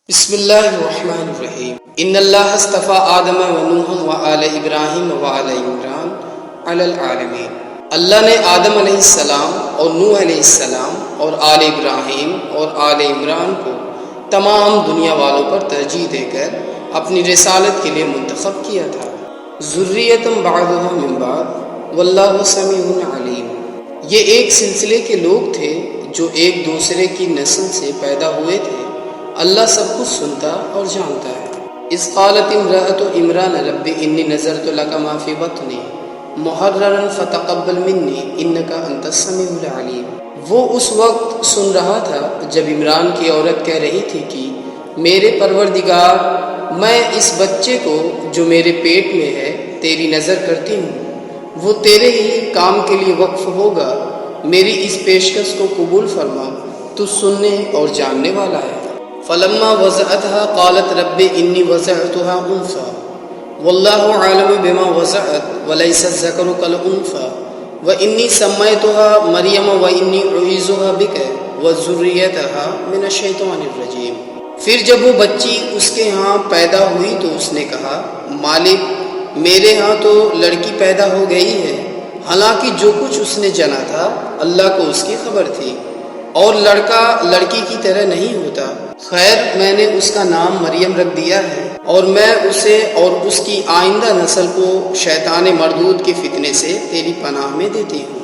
بسم اللہ الرحمن الرحیم ان اللہ اصطفى آدم و نوح و آل ابراہیم و آل عمران علی العالمین۔ اللہ نے آدم علیہ السلام اور نوح علیہ السلام اور آل ابراہیم اور آل عمران کو تمام دنیا والوں پر ترجیح دے کر اپنی رسالت کے لیے منتخب کیا تھا۔ ذریۃ بعضها من بعض واللہ سمیع علیم۔ یہ ایک سلسلے کے لوگ تھے جو ایک دوسرے کی نسل سے پیدا ہوئے تھے۔ اللہ سب کچھ سنتا اور جانتا ہے۔ اذ قالت امرأۃ عمران رب انی نذرت لک ما فی بطنی محررا فتقبل منی انک انت السمیع العلیم۔ وہ اس وقت سن رہا تھا جب عمران کی عورت کہہ رہی تھی کہ میرے پروردگار، میں اس بچے کو جو میرے پیٹ میں ہے تیری نظر کرتی ہوں، وہ تیرے ہی کام کے لیے وقف ہوگا، میری اس پیشکش کو قبول فرما، تو سننے اور جاننے والا ہے۔ فلما وضعتها قالت رب انی وضعتها انثى واللہ عالم بما وضعت وليس الذکر کالانثى وانی سمیتها مریم وانی اعیذها بک وذریتها من الشیطان الرجیم۔ پھر جب وہ بچی اس کے ہاں پیدا ہوئی تو اس نے کہا، مالک میرے ہاں تو لڑکی پیدا ہو گئی ہے، حالانکہ جو کچھ اس نے جنا تھا اللہ کو اس کی خبر تھی، اور لڑکا لڑکی کی طرح نہیں ہوتا۔ خیر، میں نے اس کا نام مریم رکھ دیا ہے، اور میں اسے اور اس کی آئندہ نسل کو شیطان مردود کے فتنے سے تیری پناہ میں دیتی ہوں۔